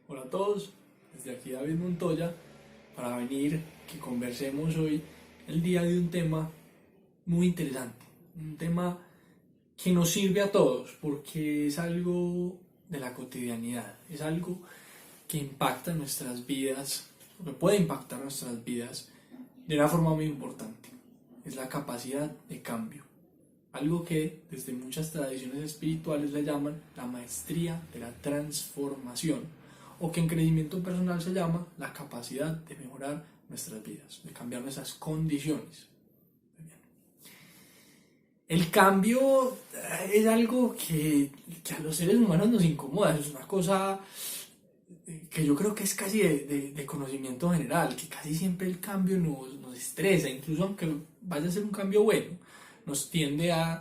Hola a todos, desde aquí David Montoya para venir que conversemos hoy el día de un tema muy interesante, un tema que nos sirve a todos porque es algo de la cotidianidad, es algo que impacta nuestras vidas, o que puede impactar nuestras vidas de una forma muy importante, es la capacidad de cambio. Algo que desde muchas tradiciones espirituales le llaman la maestría de la transformación, o que en crecimiento personal se llama la capacidad de mejorar nuestras vidas, de cambiar nuestras condiciones. El cambio es algo que a los seres humanos nos incomoda, es una cosa que yo creo que es casi de conocimiento general, que casi siempre el cambio nos estresa, incluso aunque vaya a ser un cambio bueno, nos tiende a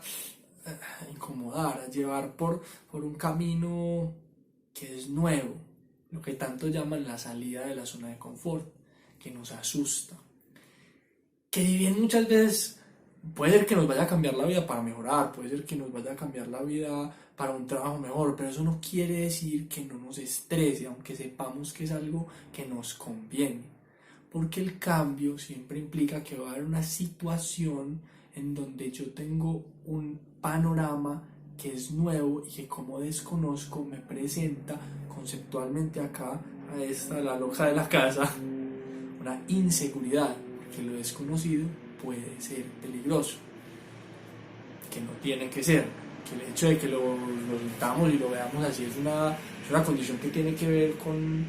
incomodar, a llevar por un camino que es nuevo, lo que tanto llaman la salida de la zona de confort, que nos asusta, que si bien muchas veces puede ser que nos vaya a cambiar la vida para mejorar, puede ser que nos vaya a cambiar la vida para un trabajo mejor, pero eso no quiere decir que no nos estrese, aunque sepamos que es algo que nos conviene, porque el cambio siempre implica que va a haber una situación en donde yo tengo un panorama que es nuevo y que como desconozco me presenta conceptualmente acá, a esta, la loca de la casa, una inseguridad, porque lo desconocido puede ser peligroso, que no tiene que ser, que el hecho de que lo sintamos y lo veamos así es una condición que tiene que ver con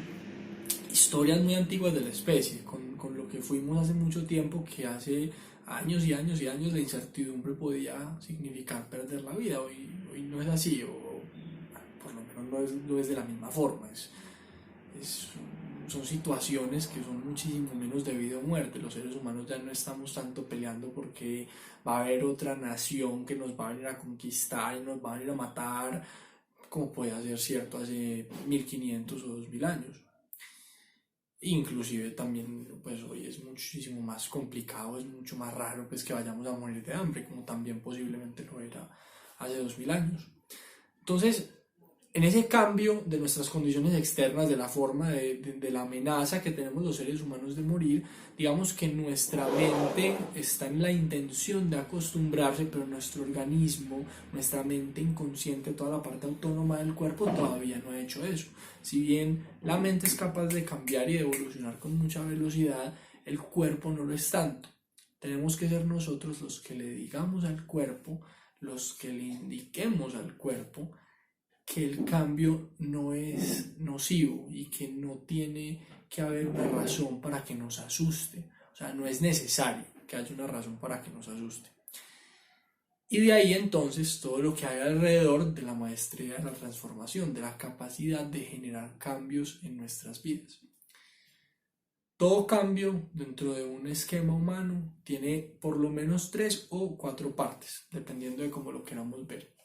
historias muy antiguas de la especie, con lo que fuimos hace mucho tiempo, que hace años y años y años la incertidumbre podía significar perder la vida. Hoy no es así, o por lo menos no es de la misma forma. Es, son situaciones que son muchísimo menos de vida o muerte. Los seres humanos ya no estamos tanto peleando porque va a haber otra nación que nos va a venir a conquistar y nos va a venir a matar, como podía ser cierto hace 1500 o 2000 años. Inclusive también pues hoy es muchísimo más complicado, es mucho más raro pues que vayamos a morir de hambre, como también posiblemente lo era hace 2000 años. Entonces, en ese cambio de nuestras condiciones externas, de la forma de la amenaza que tenemos los seres humanos de morir, digamos que nuestra mente está en la intención de acostumbrarse, pero nuestro organismo, nuestra mente inconsciente, toda la parte autónoma del cuerpo todavía no ha hecho eso. Si bien la mente es capaz de cambiar y de evolucionar con mucha velocidad, el cuerpo no lo es tanto. Tenemos que ser nosotros los que le digamos al cuerpo, los que le indiquemos al cuerpo que el cambio no es nocivo y que no tiene que haber una razón para que nos asuste. O sea, no es necesario que haya una razón para que nos asuste. Y de ahí entonces todo lo que hay alrededor de la maestría de la transformación, de la capacidad de generar cambios en nuestras vidas. Todo cambio dentro de un esquema humano tiene por lo menos 3 o 4 partes, dependiendo de cómo lo queramos ver.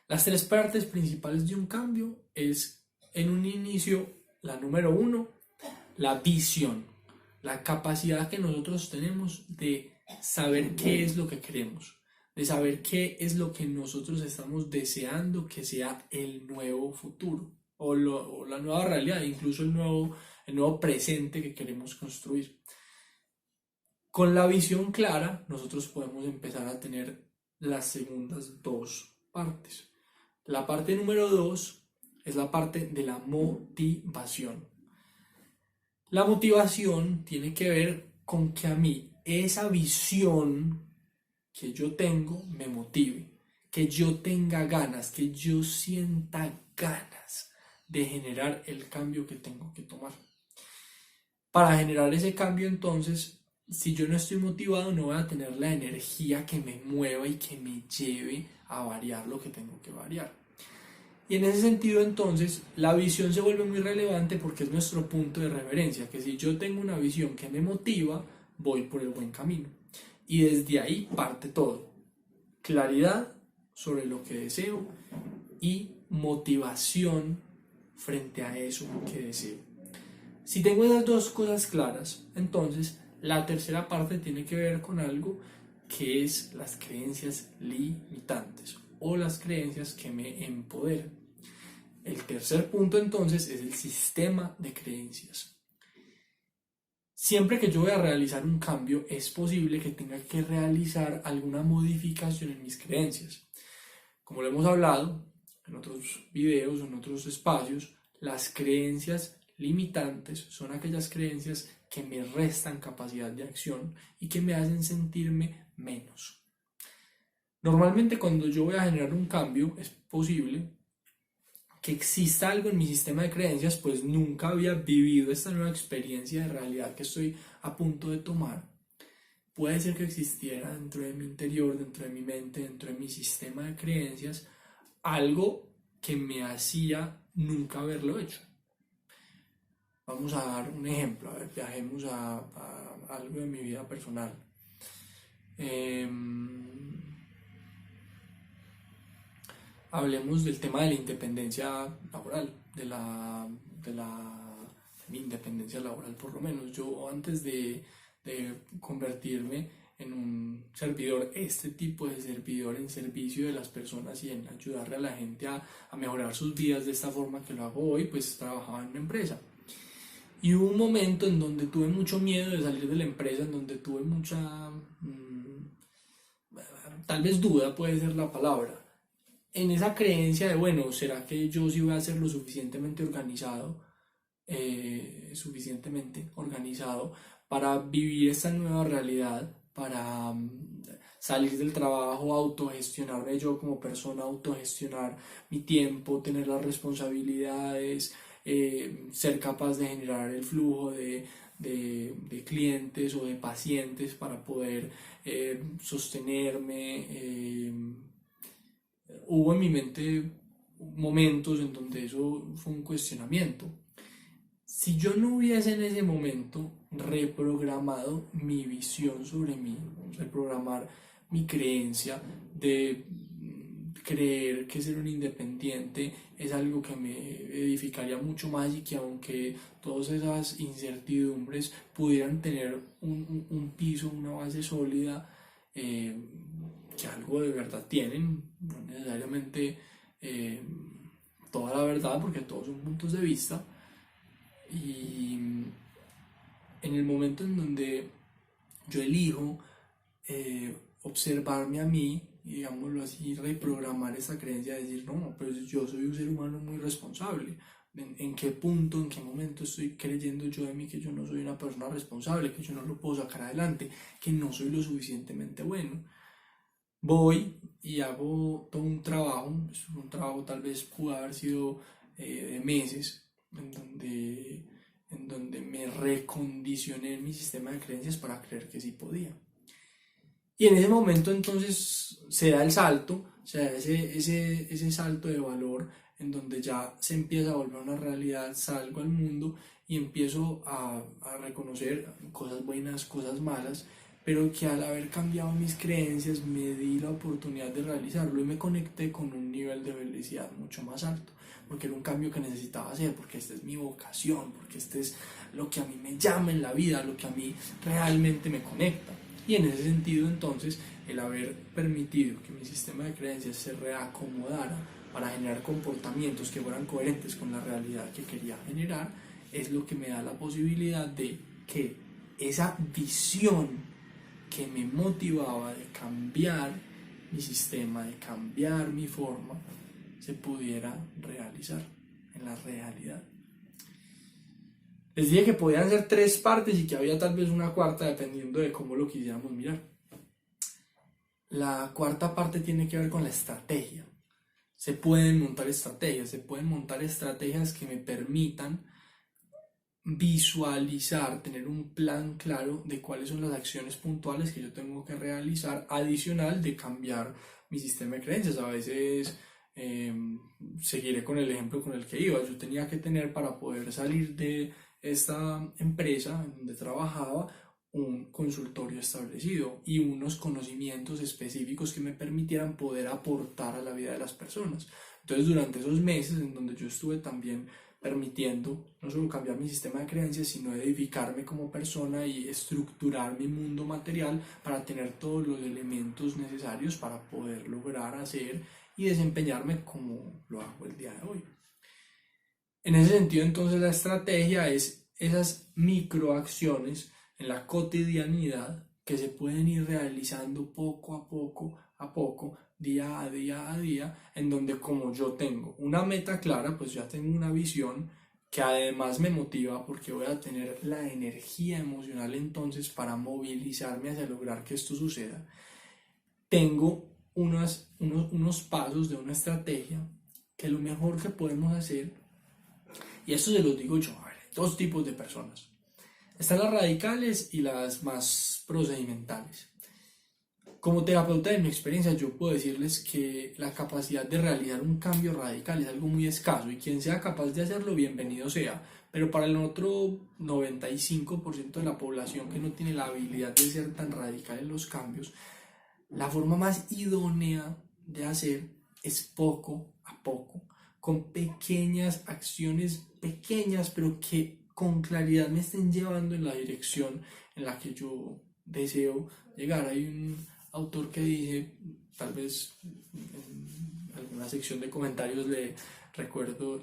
Las 3 partes principales de un cambio es, en un inicio, la número 1, la visión, la capacidad que nosotros tenemos de saber qué es lo que queremos, de saber qué es lo que nosotros estamos deseando que sea el nuevo futuro o la nueva realidad, incluso el nuevo presente que queremos construir. Con la visión clara, nosotros podemos empezar a tener las segundas 2 partes. La parte número 2 es la parte de la motivación. La motivación tiene que ver con que a mí esa visión que yo tengo me motive, que yo tenga ganas, que yo sienta ganas de generar el cambio que tengo que tomar. Para generar ese cambio entonces, si yo no estoy motivado, no voy a tener la energía que me mueva y que me lleve a variar lo que tengo que variar. Y en ese sentido entonces la visión se vuelve muy relevante porque es nuestro punto de referencia, que si yo tengo una visión que me motiva, voy por el buen camino. Y desde ahí parte todo. Claridad sobre lo que deseo y motivación frente a eso que deseo. Si tengo esas 2 cosas claras, entonces la tercera parte tiene que ver con algo que es las creencias limitantes o las creencias que me empoderan. El tercer punto entonces es el sistema de creencias. Siempre que yo voy a realizar un cambio, es posible que tenga que realizar alguna modificación en mis creencias. Como lo hemos hablado en otros videos, en otros espacios, las creencias limitantes son aquellas creencias que me restan capacidad de acción y que me hacen sentirme menos. Normalmente cuando yo voy a generar un cambio, es posible que exista algo en mi sistema de creencias, pues nunca había vivido esta nueva experiencia de realidad que estoy a punto de tomar. Puede ser que existiera dentro de mi interior, dentro de mi mente, dentro de mi sistema de creencias, algo que me hacía nunca haberlo hecho. Vamos a dar un ejemplo, a ver, viajemos a algo de mi vida personal. Hablemos del tema de la independencia laboral, de mi independencia laboral por lo menos. Yo antes de convertirme en un servidor, este tipo de servidor en servicio de las personas y en ayudarle a la gente a mejorar sus vidas de esta forma que lo hago hoy, pues trabajaba en una empresa. Y hubo un momento en donde tuve mucho miedo de salir de la empresa, en donde tuve mucha, tal vez duda puede ser la palabra, en esa creencia de, bueno, ¿será que yo sí voy a ser lo suficientemente organizado para vivir esta nueva realidad, para salir del trabajo, autogestionarme yo como persona, autogestionar mi tiempo, tener las responsabilidades, ser capaz de generar el flujo de clientes o de pacientes para poder sostenerme? Hubo en mi mente momentos en donde eso fue un cuestionamiento. Si yo no hubiese en ese momento reprogramado mi visión sobre mí, reprogramar mi creencia de creer que ser un independiente es algo que me edificaría mucho más y que aunque todas esas incertidumbres pudieran tener un piso, una base sólida, que algo de verdad tienen, no necesariamente toda la verdad, porque todos son puntos de vista. Y en el momento en donde yo elijo observarme a mí, y digámoslo así, reprogramar esa creencia de decir, no, pero yo soy un ser humano muy responsable. ¿En qué punto, en qué momento estoy creyendo yo de mí que yo no soy una persona responsable, que yo no lo puedo sacar adelante, que no soy lo suficientemente bueno? Voy y hago todo un trabajo tal vez pudo haber sido de meses, en donde me recondicioné mi sistema de creencias para creer que sí podía. Y en ese momento entonces se da el salto, o sea, ese salto de valor en donde ya se empieza a volver una realidad, salgo al mundo y empiezo a reconocer cosas buenas, cosas malas, pero que al haber cambiado mis creencias me di la oportunidad de realizarlo y me conecté con un nivel de felicidad mucho más alto, porque era un cambio que necesitaba hacer, porque esta es mi vocación, porque este es lo que a mí me llama en la vida, lo que a mí realmente me conecta. Y en ese sentido, entonces, el haber permitido que mi sistema de creencias se reacomodara para generar comportamientos que fueran coherentes con la realidad que quería generar, es lo que me da la posibilidad de que esa visión que me motivaba de cambiar mi sistema, de cambiar mi forma, se pudiera realizar en la realidad. Les dije que podían ser 3 partes y que había tal vez una cuarta dependiendo de cómo lo quisiéramos mirar. La cuarta parte tiene que ver con la estrategia. Se pueden montar estrategias que me permitan visualizar, tener un plan claro de cuáles son las acciones puntuales que yo tengo que realizar, adicional de cambiar mi sistema de creencias. A veces seguiré con el ejemplo con el que iba. Yo tenía que tener, para poder salir de esta empresa en donde trabajaba, un consultorio establecido y unos conocimientos específicos que me permitieran poder aportar a la vida de las personas. Entonces, durante esos meses en donde yo estuve también permitiendo no solo cambiar mi sistema de creencias, sino edificarme como persona y estructurar mi mundo material para tener todos los elementos necesarios para poder lograr hacer y desempeñarme como lo hago el día de hoy. En ese sentido, entonces, la estrategia es esas microacciones en la cotidianidad que se pueden ir realizando a poco, día a día, en donde como yo tengo una meta clara, pues ya tengo una visión que además me motiva porque voy a tener la energía emocional entonces para movilizarme hacia lograr que esto suceda. Tengo unos pasos de una estrategia que lo mejor que podemos hacer, y esto se lo digo yo, a ver, hay dos tipos de personas. Están las radicales y las más procedimentales. Como terapeuta de mi experiencia, yo puedo decirles que la capacidad de realizar un cambio radical es algo muy escaso y quien sea capaz de hacerlo, bienvenido sea. Pero para el otro 95% de la población que no tiene la habilidad de ser tan radical en los cambios, la forma más idónea de hacer es poco a poco, con pequeñas acciones, pequeñas, pero que con claridad me estén llevando en la dirección en la que yo deseo llegar. Hay un autor que dice, tal vez en alguna sección de comentarios les recuerdo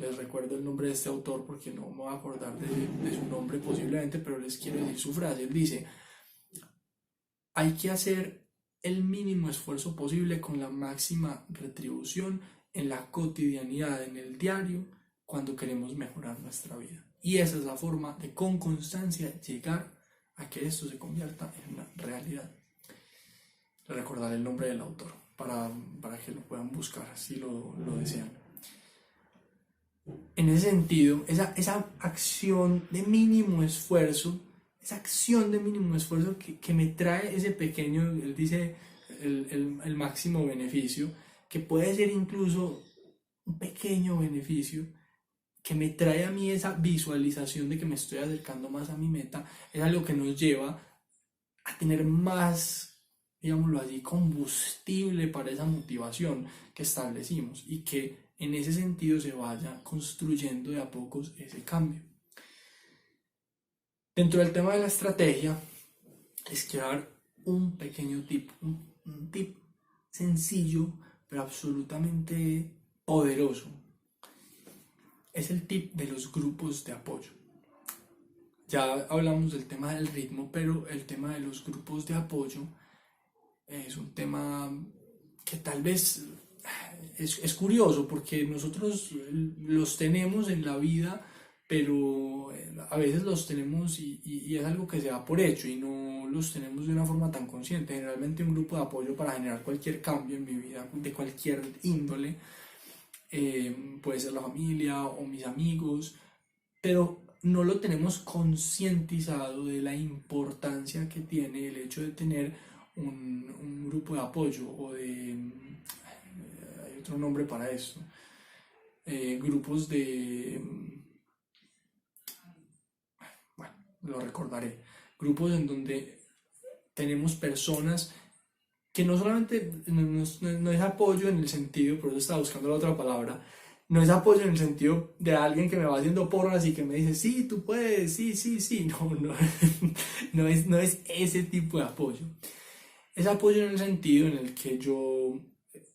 el nombre de este autor porque no me voy a acordar de su nombre posiblemente, pero les quiero decir su frase. Él dice, hay que hacer el mínimo esfuerzo posible con la máxima retribución en la cotidianidad, en el diario, cuando queremos mejorar nuestra vida. Y esa es la forma de con constancia llegar a que esto se convierta en una realidad. Les recordaré el nombre del autor para que lo puedan buscar si lo desean. En ese sentido, esa acción de mínimo esfuerzo, que me trae ese pequeño, él dice, el máximo beneficio, que puede ser incluso un pequeño beneficio, que me trae a mí esa visualización de que me estoy acercando más a mi meta, es algo que nos lleva a tener más, digámoslo así, combustible para esa motivación que establecimos y que en ese sentido se vaya construyendo de a pocos ese cambio. Dentro del tema de la estrategia, les quiero dar un pequeño tip, un tip sencillo, pero absolutamente poderoso. Es el tip de los grupos de apoyo. Ya hablamos del tema del ritmo, pero el tema de los grupos de apoyo es un tema que tal vez es curioso porque nosotros los tenemos en la vida, pero a veces los tenemos y es algo que se da por hecho y no los tenemos de una forma tan consciente. Generalmente un grupo de apoyo para generar cualquier cambio en mi vida, de cualquier índole, puede ser la familia o mis amigos, pero no lo tenemos concientizado de la importancia que tiene el hecho de tener un grupo de apoyo o de, hay otro nombre para esto, grupos de, bueno, lo recordaré, grupos en donde tenemos personas que no solamente no es apoyo en el sentido, por eso estaba buscando la otra palabra, no es apoyo en el sentido de alguien que me va haciendo porras y que me dice, sí, tú puedes, sí, sí, sí, no, no es ese tipo de apoyo. Es apoyo en el sentido en el que yo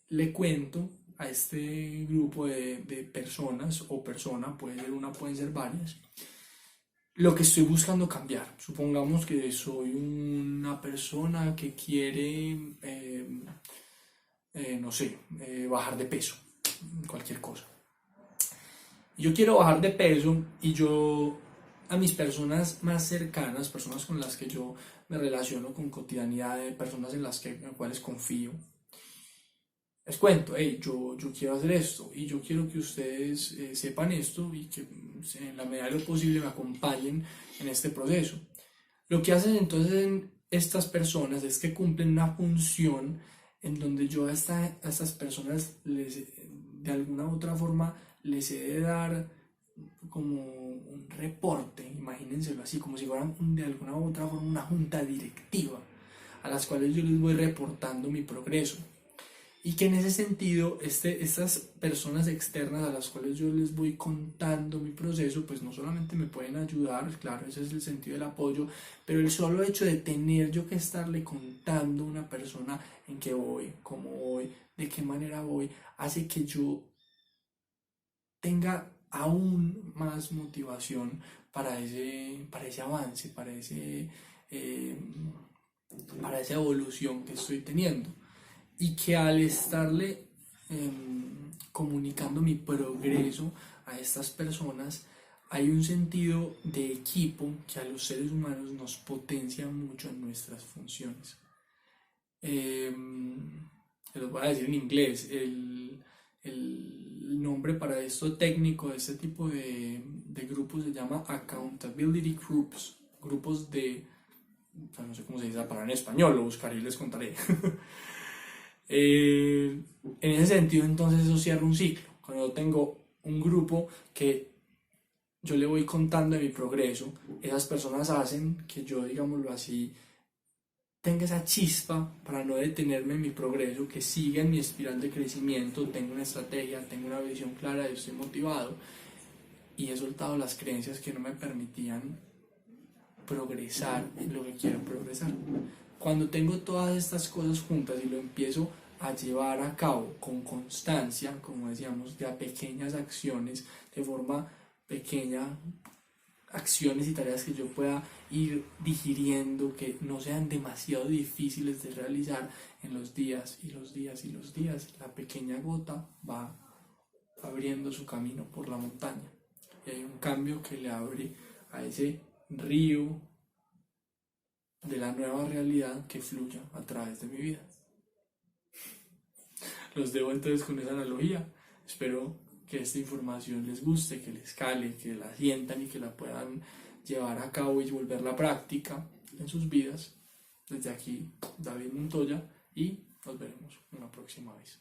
le cuento a este grupo de personas o persona, puede ser una, pueden ser varias, lo que estoy buscando cambiar. Supongamos que soy una persona que quiere, no sé, bajar de peso, cualquier cosa. Yo quiero bajar de peso y yo a mis personas más cercanas, personas con las que yo me relaciono con cotidianidad, personas en las cuales confío, les cuento, hey, yo quiero hacer esto y yo quiero que ustedes sepan esto y que en la medida de lo posible me acompañen en este proceso. Lo que hacen entonces estas personas es que cumplen una función en donde yo a estas personas de alguna u otra forma les he de dar como un reporte, imagínenselo así, como si fueran de alguna u otra forma una junta directiva a las cuales yo les voy reportando mi progreso. Y que en ese sentido, estas personas externas a las cuales yo les voy contando mi proceso, pues no solamente me pueden ayudar, claro, ese es el sentido del apoyo, pero el solo hecho de tener yo que estarle contando a una persona en qué voy, cómo voy, de qué manera voy, hace que yo tenga aún más motivación para ese avance, para esa evolución que estoy teniendo. Y que al estarle comunicando mi progreso a estas personas, hay un sentido de equipo que a los seres humanos nos potencia mucho en nuestras funciones. Eh, Lo voy a decir en inglés. El nombre para esto técnico de este tipo de grupos se llama Accountability Groups, grupos de, no sé cómo se dice la palabra en español, lo buscaré y les contaré. En ese sentido, entonces eso cierra un ciclo. Cuando yo tengo un grupo que yo le voy contando de mi progreso, esas personas hacen que yo, digámoslo así, tenga esa chispa para no detenerme en mi progreso, que siga en mi espiral de crecimiento, tengo una estrategia, tengo una visión clara, estoy motivado y he soltado las creencias que no me permitían progresar en lo que quiero progresar. Cuando tengo todas estas cosas juntas y lo empiezo a llevar a cabo con constancia, como decíamos, de a pequeñas acciones, de forma pequeña, acciones y tareas que yo pueda ir digiriendo, que no sean demasiado difíciles de realizar en los días y los días y los días, la pequeña gota va abriendo su camino por la montaña. Y hay un cambio que le abre a ese río de la nueva realidad que fluya a través de mi vida. Los dejo entonces con esa analogía. Espero que esta información les guste, que les cale, que la sientan y que la puedan llevar a cabo y volverla a práctica en sus vidas. Desde aquí, David Montoya, y nos veremos una próxima vez.